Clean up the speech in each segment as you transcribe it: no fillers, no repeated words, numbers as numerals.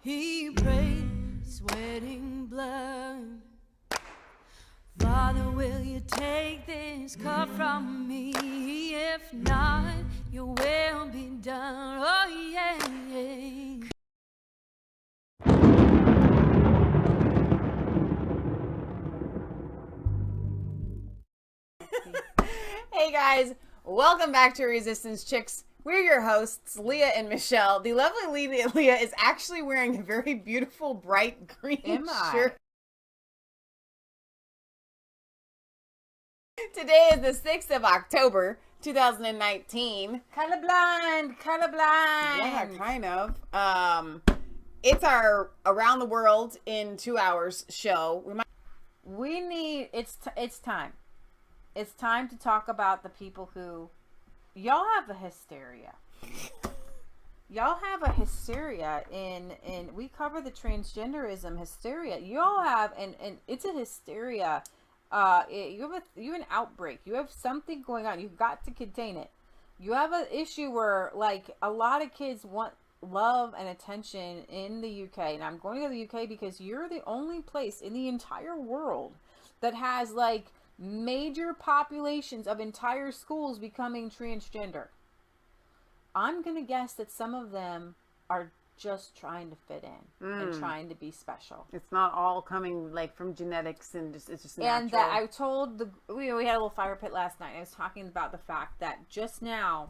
He prayed, sweating blood. Father, will you take this cup from me? If not, your will be done. Oh, yeah. Hey guys, welcome back to Resistance Chicks. We're your hosts, Leah and Michelle. The lovely Leah is actually wearing a very beautiful bright green shirt. Today is the 6th of October, 2019. Colorblind. Yeah, kind of. It's our Around the World in 2 Hours show. It's time. It's time to talk about the people who, y'all have a hysteria. Y'all have a hysteria in we cover the transgenderism hysteria. Y'all have, and it's a hysteria. You have an outbreak. You have something going on. You've got to contain it. You have an issue where, like, a lot of kids want love and attention in the UK. And I'm going to the UK because you're the only place in the entire world that has, like, major populations of entire schools becoming transgender. I'm going to guess that some of them are just trying to fit in and trying to be special. It's not all coming like from genetics and it's just natural. And that I told we had a little fire pit last night. I was talking about the fact that just now,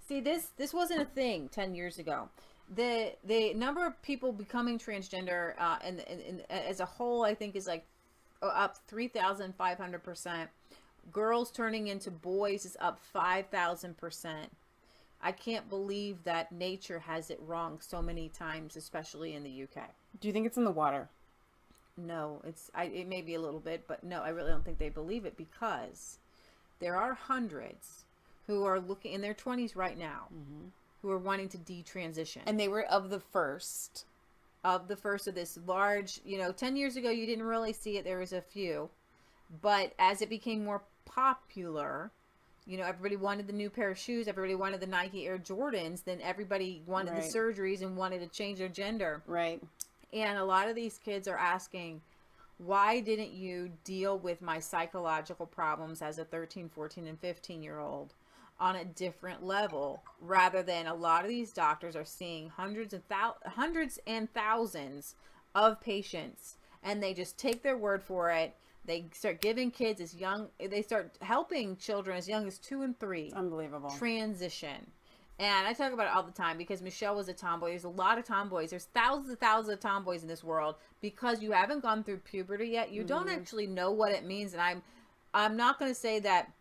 see, this wasn't a thing 10 years ago. The number of people becoming transgender and as a whole, I think, is like up 3,500%. Girls turning into boys is up 5,000%. I can't believe that nature has it wrong so many times, especially in the UK. Do you think it's in the water? No, it may be a little bit, but no, I really don't think they believe it, because there are hundreds who are looking in their 20s right now, who are wanting to detransition. And they were of the first of this large, 10 years ago, you didn't really see it. There was a few, but as it became more popular, everybody wanted the new pair of shoes. Everybody wanted the Nike Air Jordans. Then everybody wanted the surgeries and wanted to change their gender. Right. And a lot of these kids are asking, why didn't you deal with my psychological problems as a 13, 14, and 15-year-old on a different level, rather than a lot of these doctors are seeing hundreds and thousands of patients, and they just take their word for it. They start giving kids they start helping children as young as 2 and 3. It's unbelievable. Transition. And I talk about it all the time because Michelle was a tomboy. There's a lot of tomboys. There's thousands and thousands of tomboys in this world because you haven't gone through puberty yet. You don't actually know what it means. And I'm not going to say that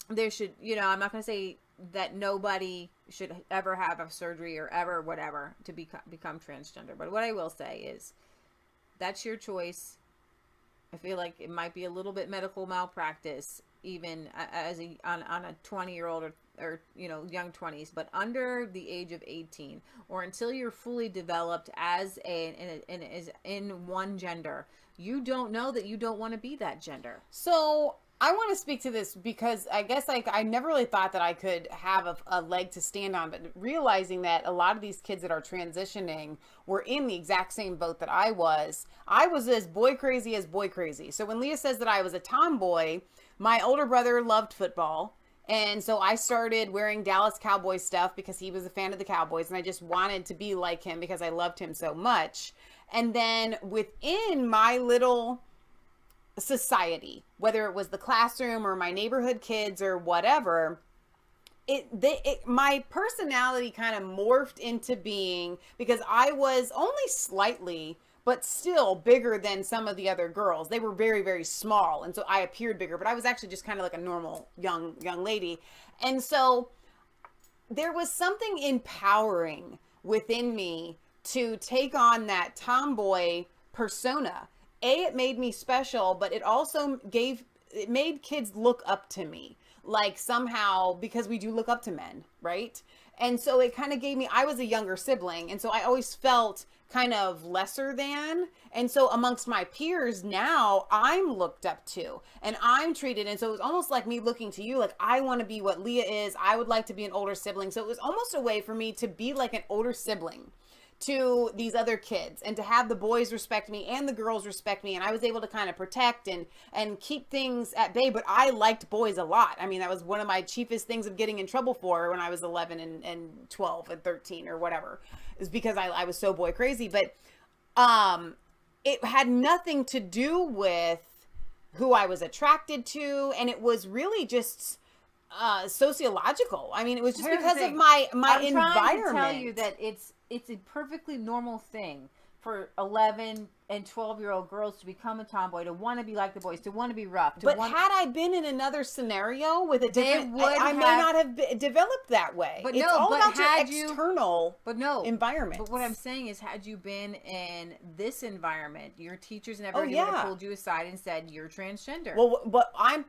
there should, I'm not going to say that nobody should ever have a surgery or ever whatever to become transgender. But what I will say is that's your choice. I feel like it might be a little bit medical malpractice, even as on a 20-year-old or young 20s, but under the age of 18, or until you're fully developed as in one gender, you don't know that you don't want to be that gender. So I want to speak to this because I guess I never really thought that I could have a leg to stand on, but realizing that a lot of these kids that are transitioning were in the exact same boat that I was as boy crazy. So when Leah says that I was a tomboy, my older brother loved football. And so I started wearing Dallas Cowboys stuff because he was a fan of the Cowboys, and I just wanted to be like him because I loved him so much. And then within my little society, whether it was the classroom or my neighborhood kids or whatever, my personality kind of morphed into being, because I was only slightly but still bigger than some of the other girls. They were very, very small, and so I appeared bigger, but I was actually just kind of like a normal young lady. And so there was something empowering within me to take on that tomboy persona. It made me special, but it also made kids look up to me, like somehow, because we do look up to men, right? And so it kind of gave me, I was a younger sibling, and so I always felt kind of lesser than. And so amongst my peers now, I'm looked up to and I'm treated. And so it was almost like me looking to you, like, I want to be what Leah is. I would like to be an older sibling. So it was almost a way for me to be like an older sibling, to these other kids, and to have the boys respect me and the girls respect me, and I was able to kind of protect and keep things at bay. But I liked boys a lot. I mean, that was one of my chiefest things of getting in trouble for when I was 11 and 12 and 13 or whatever, is because I was so boy crazy. But it had nothing to do with who I was attracted to, and it was really just sociological. I mean, it was just because of my environment. I'm trying to tell you that it's a perfectly normal thing for 11 and 12-year-old girls to become a tomboy, to want to be like the boys, to want to be rough. But had I been in another scenario with a different, I may not have developed that way. But it's all about your external environment. But what I'm saying is, had you been in this environment, your teachers and everybody would have pulled you aside and said, you're transgender. Well, what I'm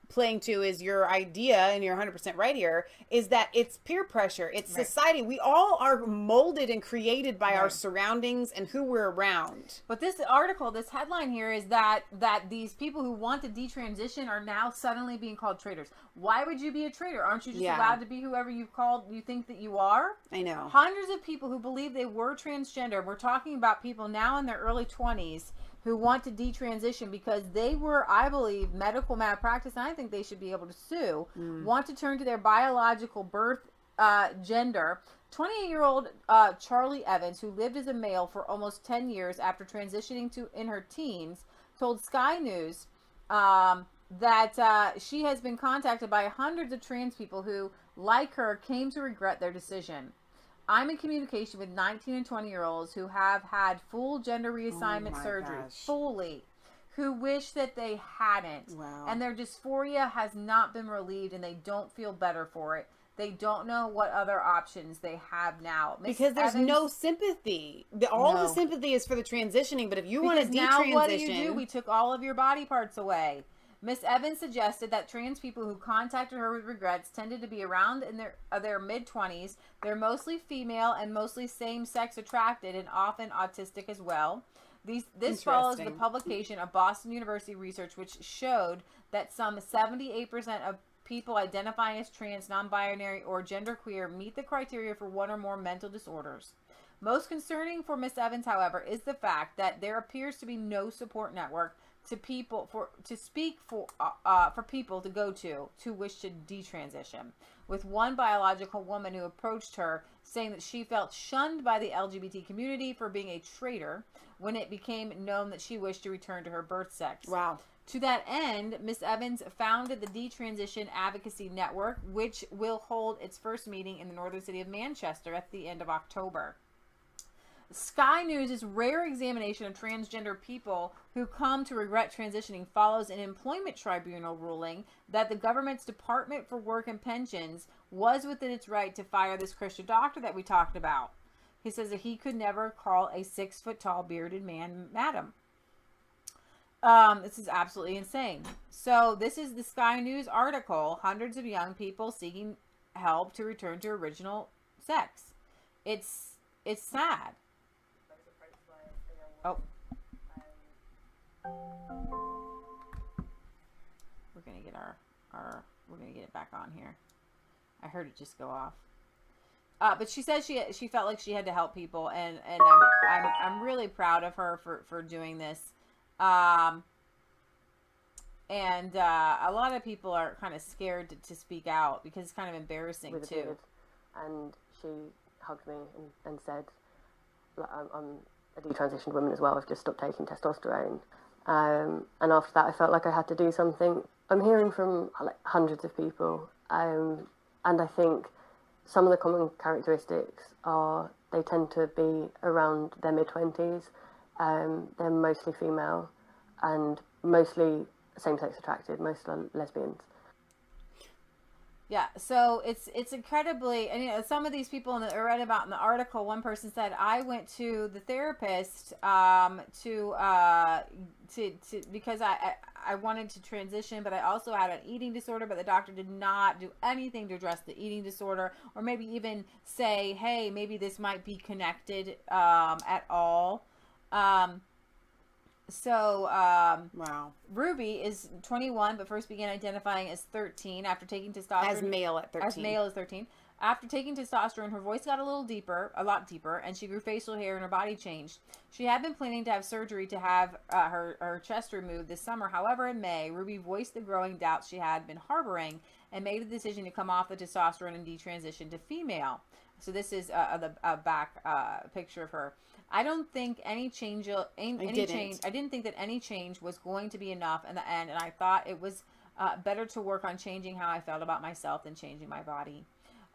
playing to is your idea, and you're 100% right here, is that it's peer pressure. It's society. We all are molded and created by our surroundings and who we're around. But this article, this headline here is that these people who want to detransition are now suddenly being called traitors. Why would you be a traitor? Aren't you just allowed to be whoever you think that you are? I know. Hundreds of people who believe they were transgender. We're talking about people now in their early 20s who want to detransition because they were, I believe, medical malpractice, and I think they should be able to sue, want to turn to their biological birth gender. 28-year-old Charlie Evans, who lived as a male for almost 10 years after transitioning in her teens, told Sky News that she has been contacted by hundreds of trans people who, like her, came to regret their decision. I'm in communication with 19 and 20-year-olds who have had full gender reassignment surgery, fully, who wish that they hadn't. Wow. And their dysphoria has not been relieved, and they don't feel better for it. They don't know what other options they have now. Because there's no sympathy. All the sympathy is for the transitioning, but if you want to detransition... now what do? We took all of your body parts away. Miss Evans suggested that trans people who contacted her with regrets tended to be around in their mid-20s. They're mostly female and mostly same-sex attracted and often autistic as well. This follows the publication of Boston University research, which showed that some 78% of people identifying as trans, non-binary, or genderqueer meet the criteria for one or more mental disorders. Most concerning for Miss Evans, however, is the fact that there appears to be no support network for people to go to wish to detransition. With one biological woman who approached her saying that she felt shunned by the LGBT community for being a traitor when it became known that she wished to return to her birth sex. Wow. To that end, Miss Evans founded the Detransition Advocacy Network, which will hold its first meeting in the northern city of Manchester at the end of October. Sky News' rare examination of transgender people who come to regret transitioning follows an employment tribunal ruling that the government's Department for Work and Pensions was within its right to fire this Christian doctor that we talked about. He says that he could never call a 6-foot-tall bearded man madam. This is absolutely insane. So this is the Sky News article. Hundreds of young people seeking help to return to original sex. It's sad. Oh. We're gonna get we're gonna get it back on here. I heard it just go off. But she says she felt like she had to help people, and I'm really proud of her for doing this. And a lot of people are kind of scared to speak out because it's kind of embarrassing too. Period. And she hugged me and said, I'm a detransitioned woman as well. I've just stopped taking testosterone. And after that, I felt like I had to do something. I'm hearing from hundreds of people. And I think some of the common characteristics are they tend to be around their mid-20s. They're mostly female and mostly same-sex attracted, most are lesbians. Yeah, so it's incredibly, and some of these people I read about in the article, one person said, I went to the therapist because I wanted to transition, but I also had an eating disorder, but the doctor did not do anything to address the eating disorder, or maybe even say, hey, maybe this might be connected at all. Wow. Ruby is 21, but first began identifying as 13 after taking testosterone. As male at 13. As male as 13. After taking testosterone, her voice got a lot deeper, and she grew facial hair and her body changed. She had been planning to have surgery to have her chest removed this summer. However, in May, Ruby voiced the growing doubts she had been harboring and made the decision to come off the testosterone and detransition to female. So this is a back picture of her. I don't think I didn't think that any change was going to be enough in the end, and I thought it was better to work on changing how I felt about myself than changing my body.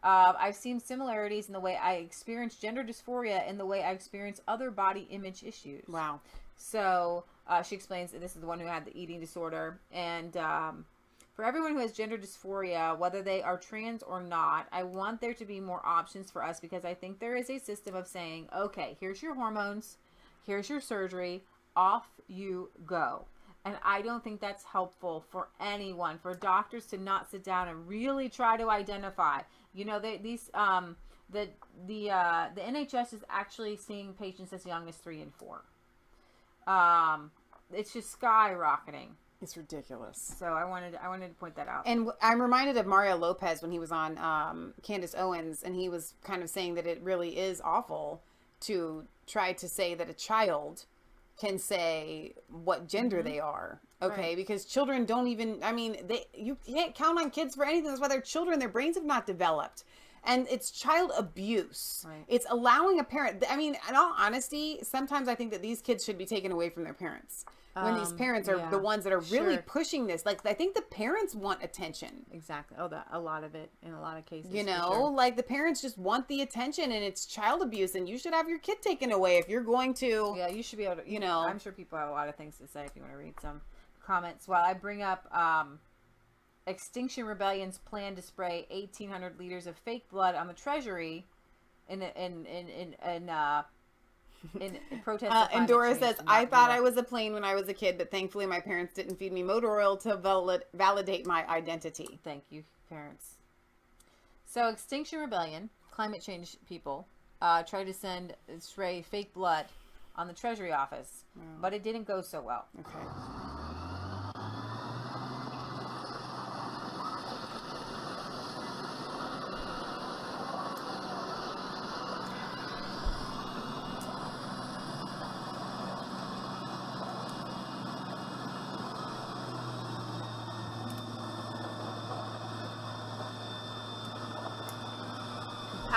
I've seen similarities in the way I experience gender dysphoria and the way I experience other body image issues. Wow. So she explains that this is the one who had the eating disorder. And for everyone who has gender dysphoria, whether they are trans or not, I want there to be more options for us, because I think there is a system of saying, okay, here's your hormones, here's your surgery, off you go. And I don't think that's helpful for anyone, for doctors to not sit down and really try to identify. You know, the NHS is actually seeing patients as young as 3 and 4. It's just skyrocketing. It's ridiculous. So I wanted to point that out. And I'm reminded of Mario Lopez when he was on Candace Owens, and he was kind of saying that it really is awful to try to say that a child can say what gender they are. Okay. Right. Because children don't even, you can't count on kids for anything. That's why they're children. Their brains have not developed. And it's child abuse. Right. It's allowing a parent, in all honesty, sometimes I think that these kids should be taken away from their parents. When these parents are the ones that are really pushing this. Like, I think the parents want attention. Exactly. A lot of it in a lot of cases. You know, like the parents just want the attention, and it's child abuse, and you should have your kid taken away if you're going to. Yeah, you should be able to, I'm sure people have a lot of things to say if you want to read some comments. While I bring up Extinction Rebellion's plan to spray 1,800 liters of fake blood on the Treasury in protest. And Dora says, I thought I was a plane when I was a kid, but thankfully my parents didn't feed me motor oil to validate my identity. Thank you, parents. So Extinction Rebellion, climate change people, tried to spray fake blood on the Treasury office, but it didn't go so well. Okay.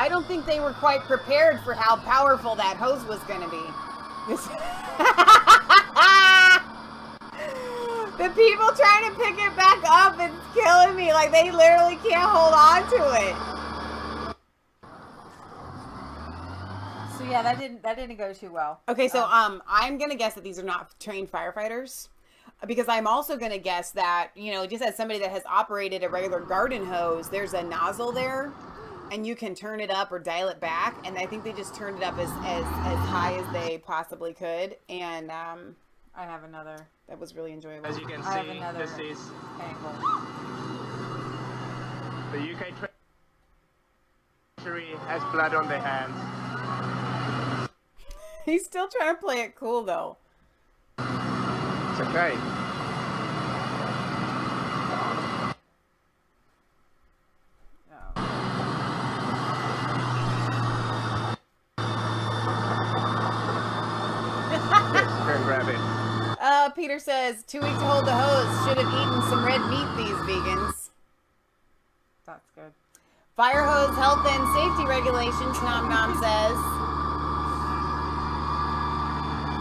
I don't think they were quite prepared for how powerful that hose was going to be. The people trying to pick it back up, it's killing me. Like, they literally can't hold on to it. So yeah, that didn't go too well. Okay, so I'm going to guess that these are not trained firefighters. Because I'm also going to guess that, just as somebody that has operated a regular garden hose, there's a nozzle there. And you can turn it up or dial it back. And I think they just turned it up as high as they possibly could. And I have another. That was really enjoyable. As you can see, this is angle. The UK Treasury has blood on their hands. He's still trying to play it cool, though. It's okay. Peter says, 2 weeks to hold the hose. Should have eaten some red meat, these vegans. That's good. Fire hose health and safety regulations, Nom Nom says.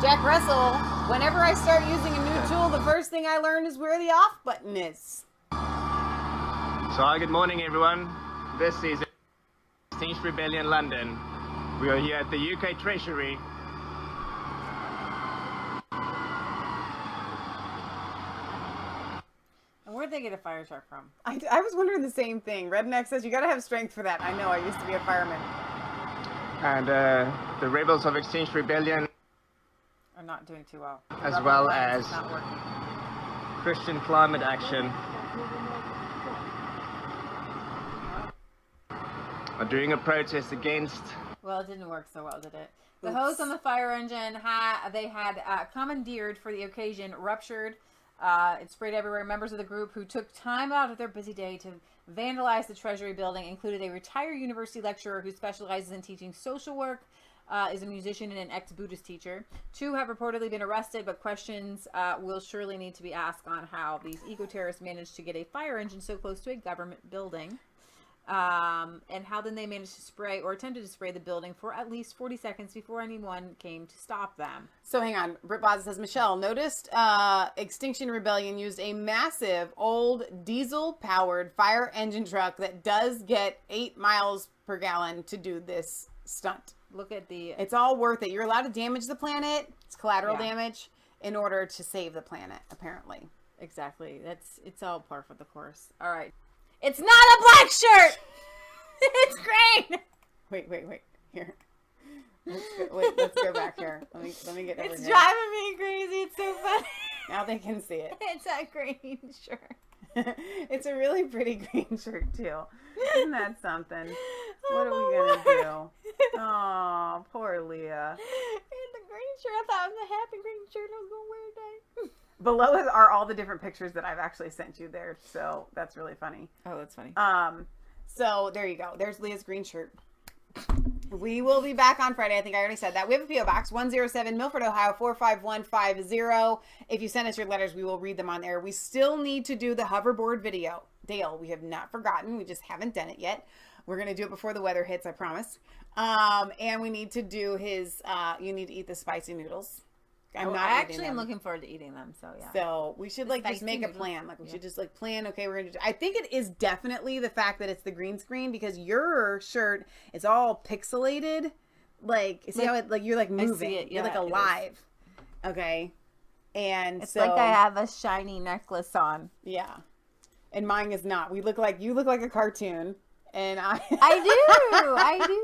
Jack Russell, whenever I start using a new tool, the first thing I learn is where the off button is. So, hi, good morning, everyone. This is Extinction Rebellion London. We are here at the UK Treasury. Where'd they get a fire truck from? I was wondering the same thing. Redneck says you got to have strength for that. I know. I used to be a fireman. And the rebels of Extinction Rebellion are not doing too well. As well as Christian Climate Action are doing a protest against. Well, it didn't work so well, did it? The hose on the fire engine they had commandeered for the occasion ruptured. It sprayed everywhere. Members of the group who took time out of their busy day to vandalize the Treasury building included a retired university lecturer who specializes in teaching social work, is a musician and an ex-Buddhist teacher. 2 have reportedly been arrested, but questions will surely need to be asked on how these eco-terrorists managed to get a fire engine so close to a government building. And how then they managed to spray or attempted to spray the building for at least 40 seconds before anyone came to stop them. So hang on. Britt Boz says, Michelle, noticed Extinction Rebellion used a massive old diesel-powered fire engine truck that does get 8 miles per gallon to do this stunt. Look at the... It's all worth it. You're allowed to damage the planet. It's collateral damage in order to save the planet, apparently. Exactly. It's all par for the course. All right. It's not a black shirt! It's green! Wait. Here. Let's go back here. Let me get over It's here. driving me crazy. It's so funny. Now they can see it. It's a green shirt. It's a really pretty green shirt, too. Isn't that something? What are we going to do? Oh, poor Leah. And the green shirt. I thought it was a happy green shirt I was going to wear today. Below it are all the different pictures that I've actually sent you there. So that's really funny. Oh, that's funny. So there you go. There's Leah's green shirt. We will be back on Friday. I think I already said that. We have a P.O. Box 107 Milford, Ohio 45150. If you send us your letters, we will read them on air. We still need to do the hoverboard video. Dale, we have not forgotten. We just haven't done it yet. We're going to do it before the weather hits, I promise. And we need to do his, you need to eat the spicy noodles. I actually am looking forward to eating them. So yeah. So we should just make a plan. Like we should just plan. Okay, we're gonna do. I think it is definitely the fact that it's the green screen because your shirt is all pixelated. Like see how it you're moving. You're alive. Okay, and it's like I have a shiny necklace on. Yeah, and mine is not. You look like a cartoon. And I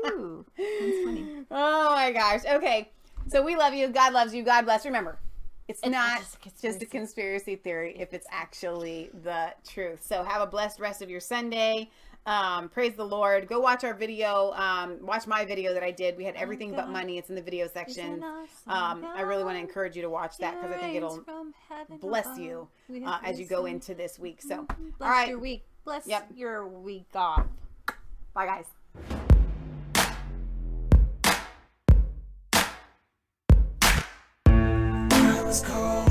do. It's funny. Oh my gosh. Okay. So we love you. God loves you. God bless. Remember, it's not just a conspiracy theory if it's actually the truth. So have a blessed rest of your Sunday. Praise the Lord. Go watch our video. Watch my video that I did. We had everything but money. It's in the video section. I really want to encourage you to watch that because I think it'll bless you as you go into this week. So, all right. Your week. Bless your week off. Bye, guys. Cold.